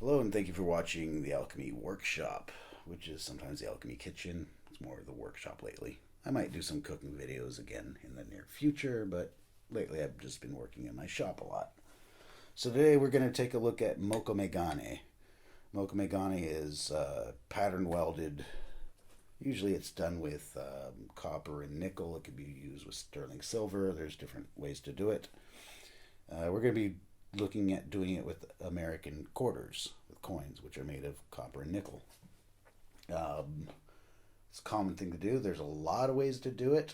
Hello and thank you for watching the Alchemy Workshop, which is sometimes the Alchemy Kitchen. It's more of the workshop lately. I might do some cooking videos again in the near future, but lately I've just been working in my shop a lot. So today we're going to take a look at Mokume Gane. Mokume Gane is pattern welded. Usually it's done with copper and nickel. It can be used with sterling silver. There's different ways to do it. We're going to be looking at doing it with American quarters, with coins, which are made of copper and nickel. It's a common thing to do. There's a lot of ways to do it,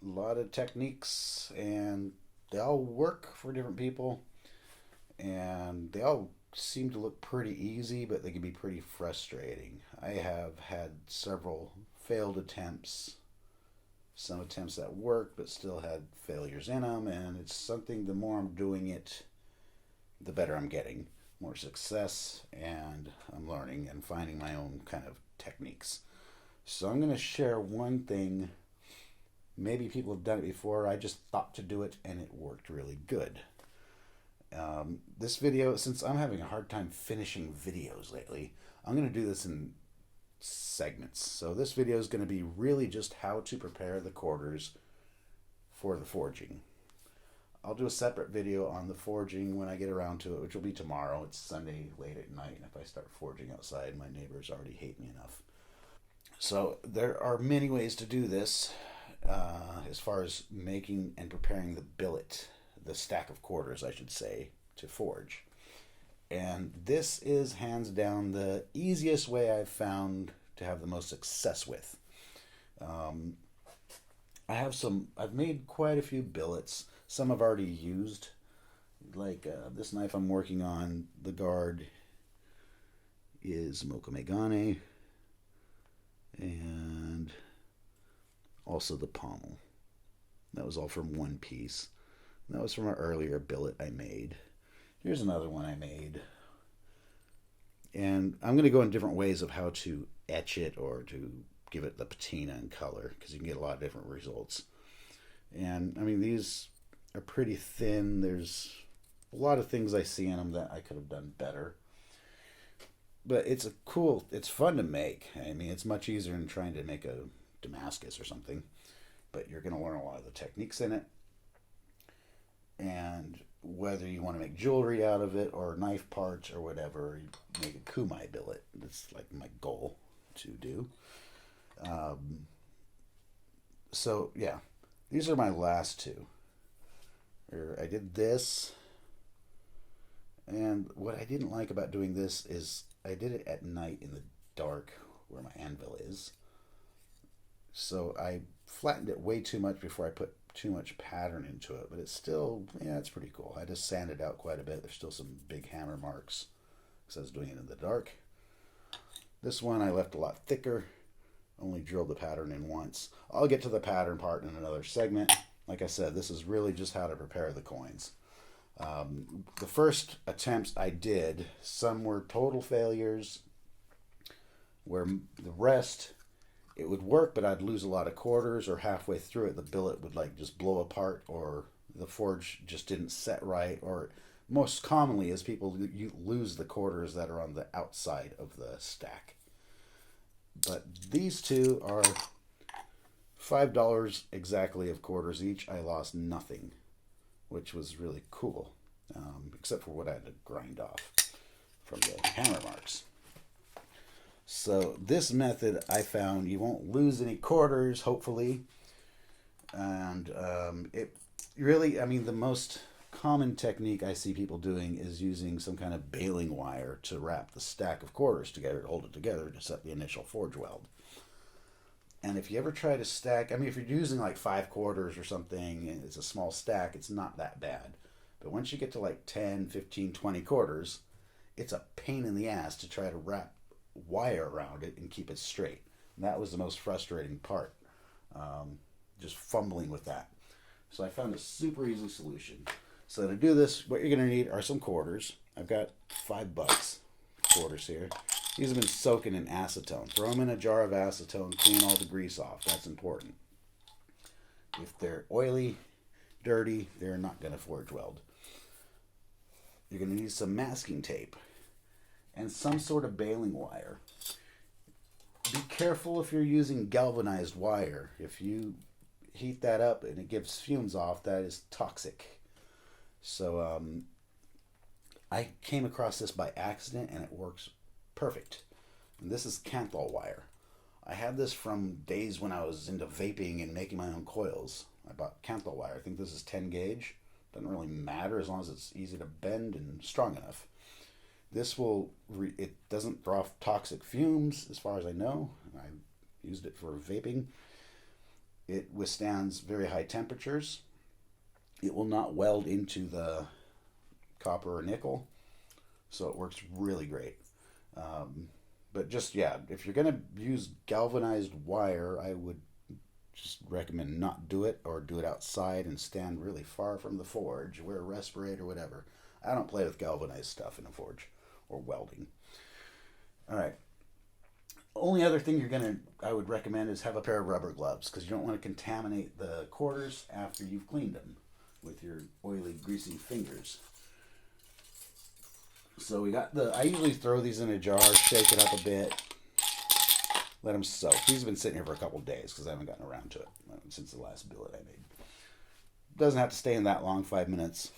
a lot of techniques, and they all work for different people, and they all seem to look pretty easy, but they can be pretty frustrating. I have had several failed attempts, some attempts that worked but still had failures in them, and it's something, the more I'm doing it, the better I'm getting, more success, and I'm learning and finding my own kind of techniques. So I'm going to share one thing. Maybe people have done it before. I just thought to do it and it worked really good. This video, since I'm having a hard time finishing videos lately, I'm going to do this in segments. So this video is going to be really just how to prepare the quarters for the forging. I'll do a separate video on the forging when I get around to it, which will be tomorrow. It's Sunday late at night, and if I start forging outside, my neighbors already hate me enough. So there are many ways to do this as far as making and preparing the billet, the stack of quarters, I should say, to forge. And this is hands down the easiest way I've found to have the most success with. I've made quite a few billets. Some I've already used, like this knife I'm working on, the guard is Mokume Gane, and also the pommel. That was all from one piece. That was from an earlier billet I made. Here's another one I made. And I'm going to go in different ways of how to etch it or to give it the patina and color, because you can get a lot of different results. And I mean, these are pretty thin. There's a lot of things I see in them that I could have done better. But it's fun to make. I mean, it's much easier than trying to make a Damascus or something. But you're going to learn a lot of the techniques in it. And whether you want to make jewelry out of it or knife parts or whatever, you make a kumai billet. That's like my goal to do. So yeah, these are my last two. I did this, and what I didn't like about doing this is I did it at night in the dark where my anvil is. So I flattened it way too much before I put too much pattern into it, but it's still, yeah, it's pretty cool. I just sanded out quite a bit. There's still some big hammer marks because I was doing it in the dark. This one I left a lot thicker, only drilled the pattern in once. I'll get to the pattern part in another segment. Like I said, this is really just how to prepare the coins. The first attempts I did, some were total failures, where the rest, it would work, but I'd lose a lot of quarters, or halfway through it, the billet would like just blow apart, or the forge just didn't set right, or most commonly is people you lose the quarters that are on the outside of the stack. But these two are $5 exactly of quarters each. I lost nothing, which was really cool, except for what I had to grind off from the hammer marks. So this method, I found you won't lose any quarters, hopefully. And it really, I mean, the most common technique I see people doing is using some kind of baling wire to wrap the stack of quarters together, to hold it together to set the initial forge weld. And if you ever try to stack, I mean, if you're using like 5 quarters or something, and it's a small stack, it's not that bad. But once you get to like 10, 15, 20 quarters, it's a pain in the ass to try to wrap wire around it and keep it straight. And that was the most frustrating part, just fumbling with that. So I found a super easy solution. So to do this, what you're going to need are some quarters. I've got $5 quarters here. These have been soaking in acetone. Throw them in a jar of acetone, clean all the grease off. That's important. If they're oily, dirty, they're not going to forge weld. You're going to need some masking tape. and some sort of baling wire. Be careful if you're using galvanized wire. If you heat that up and it gives fumes off, that is toxic. So I came across this by accident and it works perfect. And this is Kanthal wire. I had this from days when I was into vaping and making my own coils. I bought Kanthal wire. I think this is 10 gauge. Doesn't really matter as long as it's easy to bend and strong enough. This will, it doesn't throw off toxic fumes as far as I know. I used it for vaping. It withstands very high temperatures. It will not weld into the copper or nickel. So it works really great. But just, yeah, if you're going to use galvanized wire, I would just recommend not do it, or do it outside and stand really far from the forge. Wear a respirator, whatever. I don't play with galvanized stuff in a forge or welding. All right. Only other thing I would recommend is have a pair of rubber gloves, because you don't want to contaminate the quarters after you've cleaned them with your oily, greasy fingers. So we got I usually throw these in a jar, shake it up a bit, let them soak. These have been sitting here for a couple of days because I haven't gotten around to it since the last billet I made. Doesn't have to stay in that long, 5 minutes.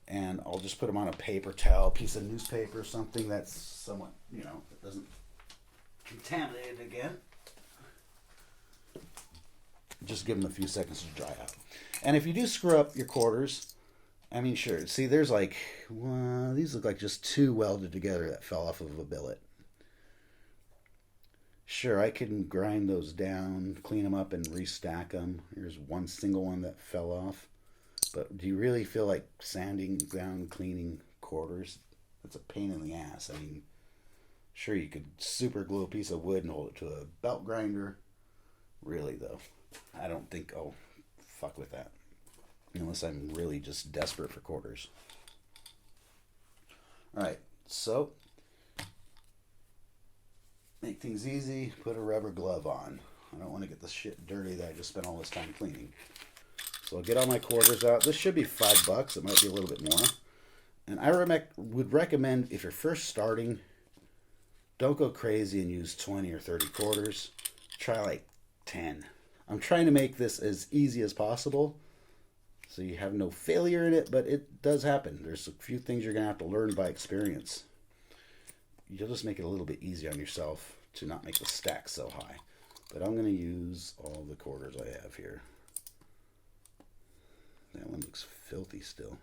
And I'll just put them on a paper towel, piece of newspaper, something that's somewhat, that doesn't contaminate it again. Just give them a few seconds to dry out. And if you do screw up your quarters, sure. See, there's these look like just two welded together that fell off of a billet. Sure, I can grind those down, clean them up, and restack them. Here's one single one that fell off. But do you really feel like sanding down, cleaning quarters? That's a pain in the ass. Sure, you could super glue a piece of wood and hold it to a belt grinder. Really, though, I don't think I'll fuck with that. Unless I'm really just desperate for quarters. Alright, so make things easy, put a rubber glove on. I don't want to get the shit dirty that I just spent all this time cleaning. So I'll get all my quarters out. This should be $5. It might be a little bit more. And I would recommend, if you're first starting, don't go crazy and use 20 or 30 quarters. Try like 10. I'm trying to make this as easy as possible, so you have no failure in it, but it does happen. There's a few things you're going to have to learn by experience. You'll just make it a little bit easier on yourself to not make the stack so high. But I'm going to use all the quarters I have here. That one looks filthy still.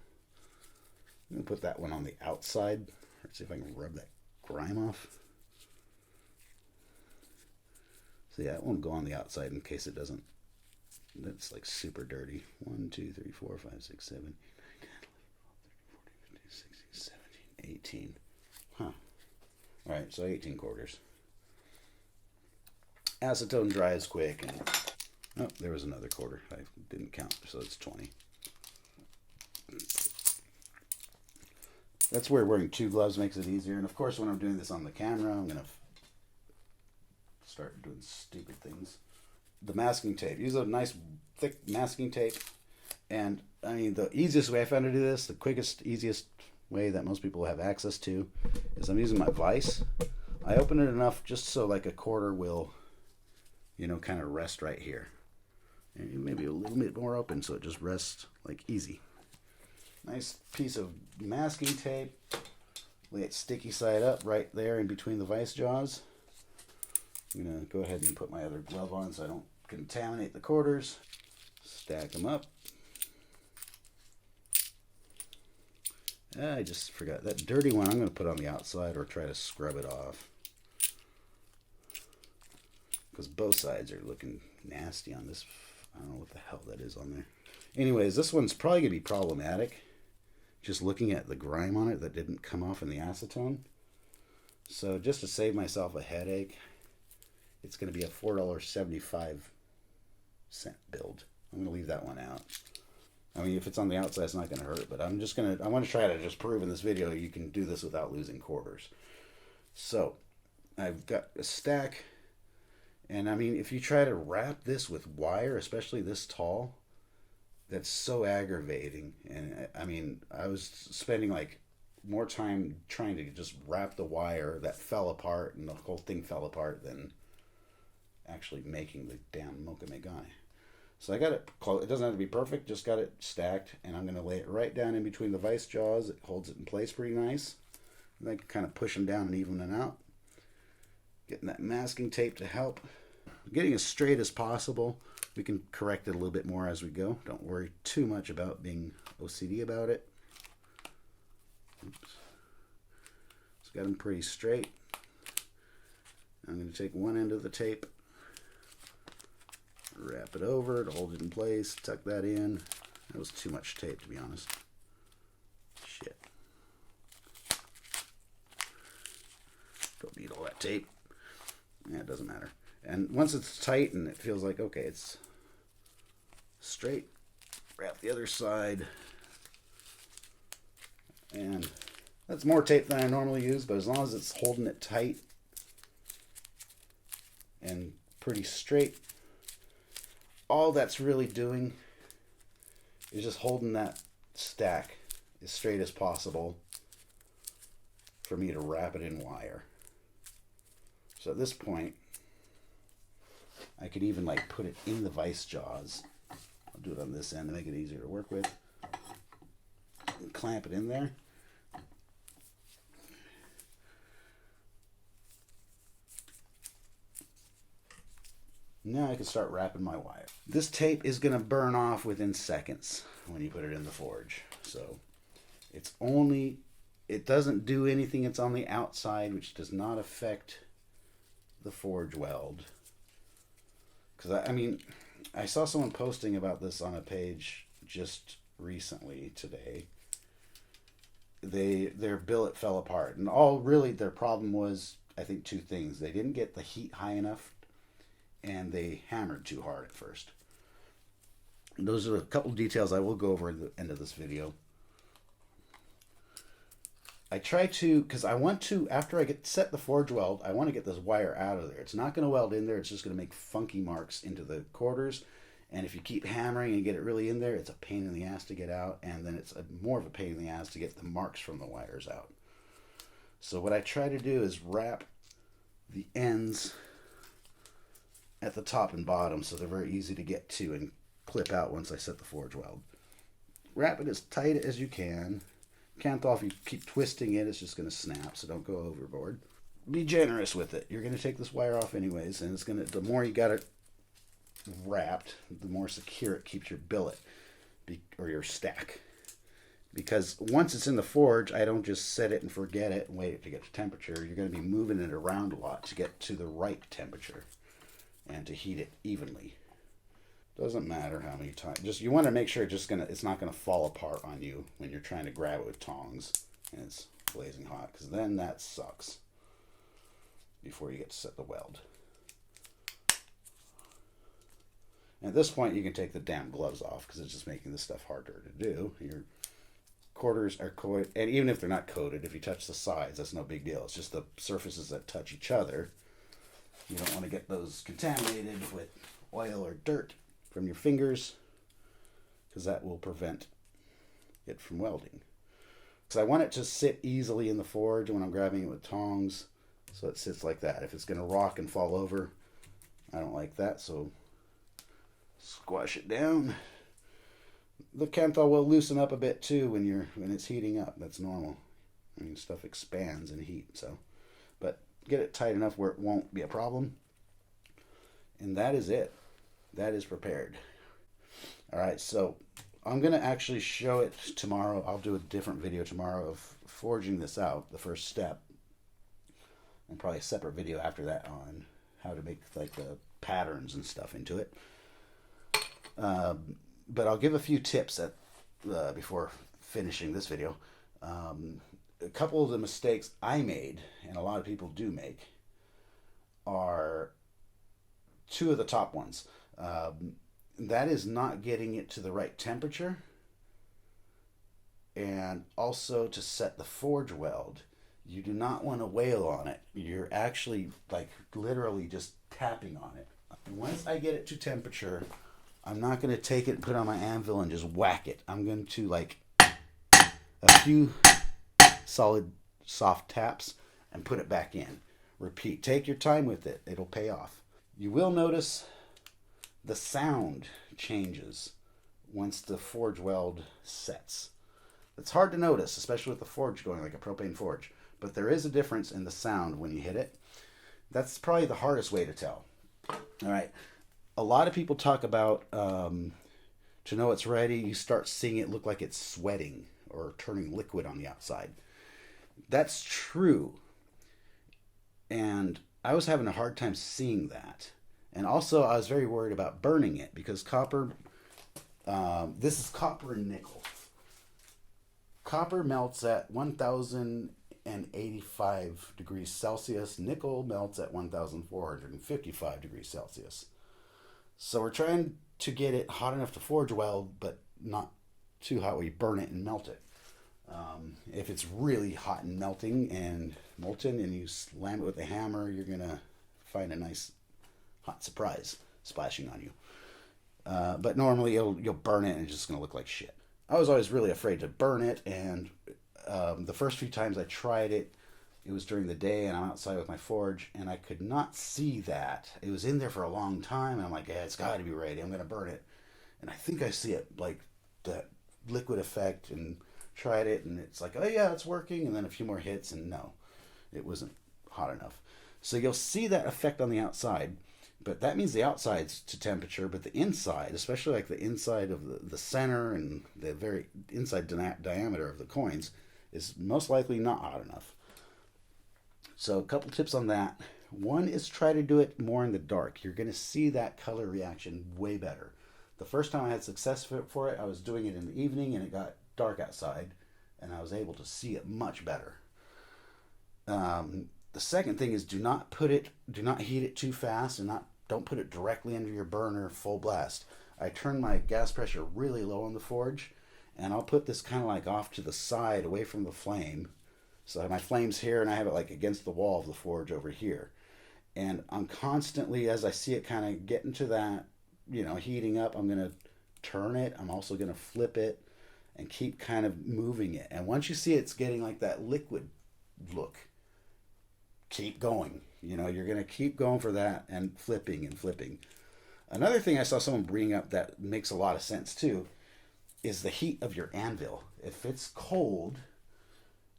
I'm going to put that one on the outside. Let's see if I can rub that grime off. So yeah, it won't go on the outside in case it doesn't. That's like super dirty. 1, 2, 3, 4, 5, 6, 7, 8, 9, 10, 11, 12, 13, 14, 15, 16, 17, 18. Huh. Alright, so 18 quarters. Acetone dries quick. And, oh, there was another quarter. I didn't count, so it's 20. That's where wearing two gloves makes it easier. And of course, when I'm doing this on the camera, I'm going to start doing stupid things. The masking tape. Use a nice thick masking tape. And the easiest way I found to do this, the quickest, easiest way that most people have access to, is I'm using my vise. I open it enough just so like a quarter will, kind of rest right here. And maybe a little bit more open so it just rests like easy. Nice piece of masking tape. Lay it sticky side up right there in between the vise jaws. I'm going to go ahead and put my other glove on so I don't contaminate the quarters. Stack them up. I just forgot. That dirty one I'm going to put on the outside or try to scrub it off. Because both sides are looking nasty on this. I don't know what the hell that is on there. Anyways, this one's probably going to be problematic. Just looking at the grime on it that didn't come off in the acetone. So just to save myself a headache, it's going to be a $4.75 build. I'm going to leave that one out. If it's on the outside, it's not going to hurt, but I want to try to just prove in this video you can do this without losing quarters. So, I've got a stack, and if you try to wrap this with wire, especially this tall, that's so aggravating. And I was spending like more time trying to just wrap the wire that fell apart and the whole thing fell apart than actually making the damn Mokume Gane. So I got it close. It doesn't have to be perfect, just got it stacked, and I'm going to lay it right down in between the vice jaws. It holds it in place pretty nice. And I can kind of push them down and even them out. Getting that masking tape to help. Getting as straight as possible. We can correct it a little bit more as we go. Don't worry too much about being OCD about it. Oops. Just got them pretty straight. I'm going to take one end of the tape, wrap it over to hold it in place, tuck that in. That was too much tape, to be honest. Shit. Don't need all that tape. Yeah, it doesn't matter. And once it's tight and it feels like, okay, it's straight, wrap the other side. And that's more tape than I normally use, but as long as it's holding it tight and pretty straight, all that's really doing is just holding that stack as straight as possible for me to wrap it in wire. So at this point, I could even like put it in the vice jaws. I'll do it on this end to make it easier to work with. And clamp it in there. Now I can start wrapping my wire. This tape is going to burn off within seconds when you put it in the forge. So it doesn't do anything. It's on the outside, which does not affect the forge weld. Because I saw someone posting about this on a page just recently today. Their billet fell apart, and their problem was, I think, two things. They didn't get the heat high enough, and they hammered too hard at first. And those are a couple of details I will go over at the end of this video. I try to, because I want to, after I set the forge weld, I want to get this wire out of there. It's not going to weld in there. It's just going to make funky marks into the quarters. And if you keep hammering and get it really in there, it's a pain in the ass to get out. And then it's more of a pain in the ass to get the marks from the wires out. So what I try to do is wrap the ends at the top and bottom so they're very easy to get to and clip out once I set the forge weld. Wrap it as tight as you can. Kanthal, if you keep twisting it, it's just going to snap, so don't go overboard. Be generous with it. You're going to take this wire off anyways, and it's going to, the more you got it wrapped, the more secure it keeps your billet or your stack. Because once it's in the forge, I don't just set it and forget it and wait it to get to temperature. You're going to be moving it around a lot to get to the right temperature and to heat it evenly. Doesn't matter how many times. Just you want to make sure it's not gonna fall apart on you when you're trying to grab it with tongs and it's blazing hot, because then that sucks before you get to set the weld. And at this point, you can take the damn gloves off because it's just making this stuff harder to do. Your quarters are coated, and even if they're not coated, if you touch the sides, that's no big deal. It's just the surfaces that touch each other. You don't want to get those contaminated with oil or dirt from your fingers, because that will prevent it from welding. Because I want it to sit easily in the forge when I'm grabbing it with tongs, so it sits like that. If it's going to rock and fall over, I don't like that, so squash it down. The Kanthal will loosen up a bit too when it's heating up. That's normal. I mean, stuff expands in heat, so. But get it tight enough where it won't be a problem. And that is it. That is prepared. All right, so I'm going to actually show it tomorrow. I'll do a different video tomorrow of forging this out, the first step. And probably a separate video after that on how to make like the patterns and stuff into it. But I'll give a few tips before finishing this video. A couple of the mistakes I made, and a lot of people do make, are two of the top ones. That is not getting it to the right temperature, and also to set the forge weld. You do not want to wail on it. You're actually like literally just tapping on it. Once I get it to temperature, I'm not going to take it and put it on my anvil and just whack it. I'm going to like a few solid, soft taps, and put it back in. Repeat. Take your time with it. It'll pay off. You will notice the sound changes once the forge weld sets. It's hard to notice, especially with the forge going like a propane forge, but there is a difference in the sound when you hit it. That's probably the hardest way to tell. All right. A lot of people talk about to know it's ready, you start seeing it look like it's sweating or turning liquid on the outside. That's true. And I was having a hard time seeing that. And also, I was very worried about burning it because copper, this is copper and nickel. Copper melts at 1,085 degrees Celsius. Nickel melts at 1,455 degrees Celsius. So we're trying to get it hot enough to forge weld, but not too hot where you burn it and melt it. If it's really hot and melting and molten and you slam it with a hammer, you're going to find a nice hot surprise splashing on you. But normally you'll burn it and it's just going to look like shit. I was always really afraid to burn it, and the first few times I tried it, it was during the day and I'm outside with my forge and I could not see that. It was in there for a long time and I'm like, yeah, it's got to be ready. I'm going to burn it. And I think I see it like that liquid effect, and tried it and it's like, oh yeah, it's working. And then a few more hits and no, it wasn't hot enough. So you'll see that effect on the outside, but that means the outside's to temperature, but the inside, especially like the inside of the center and the very inside diameter of the coins, is most likely not hot enough. So a couple tips on that. One is try to do it more in the dark. You're going to see that color reaction way better. The first time I had success for it, I was doing it in the evening and it got dark outside and I was able to see it much better. The second thing is do not heat it too fast, and don't put it directly under your burner full blast. I turn my gas pressure really low on the forge, and I'll put this kind of like off to the side away from the flame. So my flame's here and I have it like against the wall of the forge over here. And I'm constantly, as I see it kind of getting to that, heating up, I'm going to turn it. I'm also going to flip it and keep kind of moving it. And once you see it's getting like that liquid look, keep going. You're going to keep going for that and flipping and flipping. Another thing I saw someone bring up that makes a lot of sense too is the heat of your anvil. If it's cold,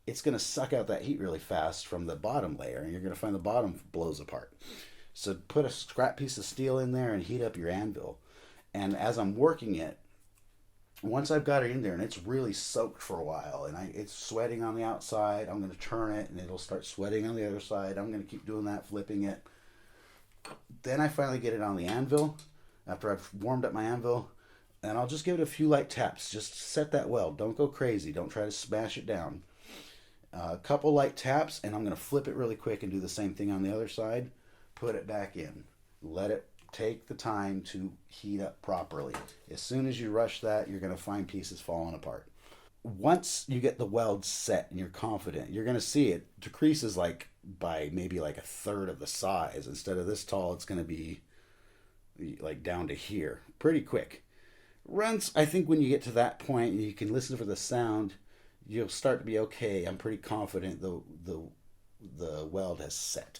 it's going to suck out that heat really fast from the bottom layer, and you're going to find the bottom blows apart. So put a scrap piece of steel in there and heat up your anvil. And as I'm working it, once I've got it in there and it's really soaked for a while and it's sweating on the outside, I'm going to turn it and it'll start sweating on the other side. I'm going to keep doing that, flipping it. Then I finally get it on the anvil after I've warmed up my anvil, and I'll just give it a few light taps. Just set that weld. Don't go crazy. Don't try to smash it down. A couple light taps, and I'm going to flip it really quick and do the same thing on the other side. Put it back in. Let it take the time to heat up properly. As soon as you rush that, you're going to find pieces falling apart. Once you get the weld set and you're confident, you're going to see it decreases like by maybe like a third of the size. Instead of this tall, it's going to be like down to here pretty quick. Once, I think when you get to that point and you can listen for the sound, you'll start to be okay. I'm pretty confident the weld has set.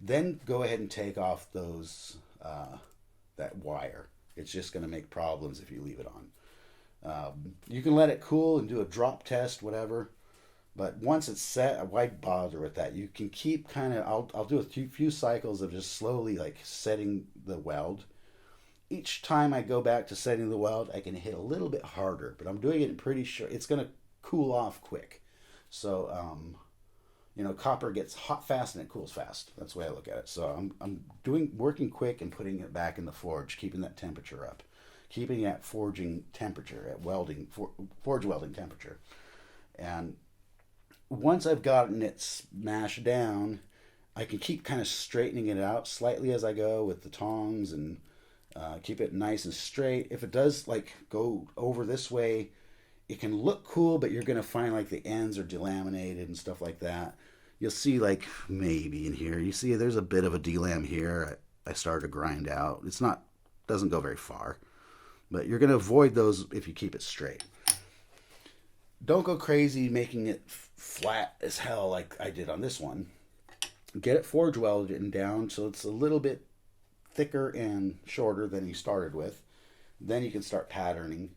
Then go ahead and take off those that wire. It's just going to make problems if you leave it on. You can let it cool and do a drop test, whatever. But once it's set, why bother with that? You can keep kind of, I'll do a few cycles of just slowly like setting the weld. Each time I go back to setting the weld, I can hit a little bit harder, but I'm doing it pretty sure it's going to cool off quick. So, copper gets hot fast and it cools fast. That's the way I look at it. So I'm working quick and putting it back in the forge, keeping that temperature up, keeping at forging temperature, at forge welding temperature. And once I've gotten it smashed down, I can keep kind of straightening it out slightly as I go with the tongs and keep it nice and straight. If it does like go over this way, it can look cool, but you're going to find like the ends are delaminated and stuff like that. You'll see like maybe in here, you see there's a bit of a delam here. I started to grind out. Doesn't go very far, but you're going to avoid those if you keep it straight. Don't go crazy making it flat as hell like I did on this one. Get it forge welded and down so it's a little bit thicker and shorter than you started with. Then you can start patterning,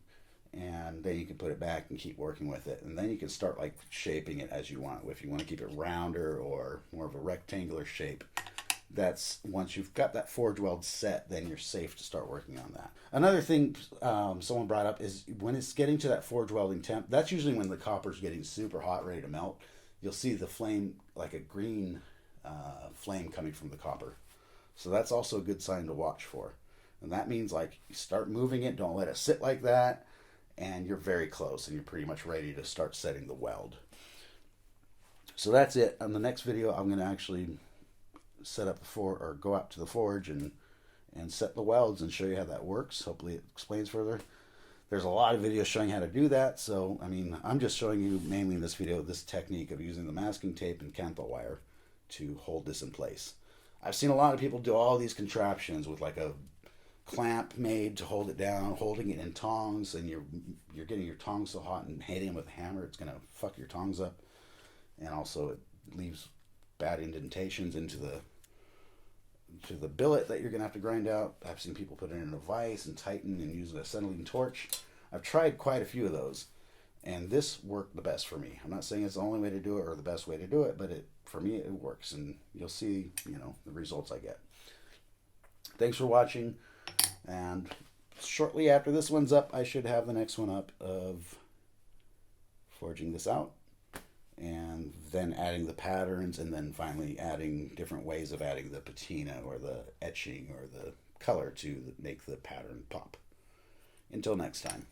and then you can put it back and keep working with it. And then you can start like shaping it as you want. If you want to keep it rounder or more of a rectangular shape, that's once you've got that forge weld set, then you're safe to start working on that. Another thing someone brought up is when it's getting to that forge welding temp, that's usually when the copper's getting super hot, ready to melt. You'll see the flame, like a green flame coming from the copper. So that's also a good sign to watch for. And that means like you start moving it, don't let it sit like that, and you're very close and you're pretty much ready to start setting the weld. So that's it. On the next video, I'm going to actually set up or go out to the forge and set the welds and show you how that works. Hopefully it explains further. There's a lot of videos showing how to do that, so I mean, I'm just showing you mainly in this video this technique of using the masking tape and cantho wire to hold this in place. I've seen a lot of people do all these contraptions with like a clamp made to hold it down, holding it in tongs, and you're getting your tongs so hot and hitting them with a hammer, it's gonna fuck your tongs up, and also it leaves bad indentations into the billet that you're gonna have to grind out. I've seen people put it in a vise and tighten and use an acetylene torch. I've tried quite a few of those, and this worked the best for me. I'm not saying it's the only way to do it or the best way to do it, but for me it works, and you'll see, the results I get. Thanks for watching, and shortly after this one's up, I should have the next one up of forging this out, and then adding the patterns, and then finally adding different ways of adding the patina or the etching or the color to make the pattern pop. Until next time.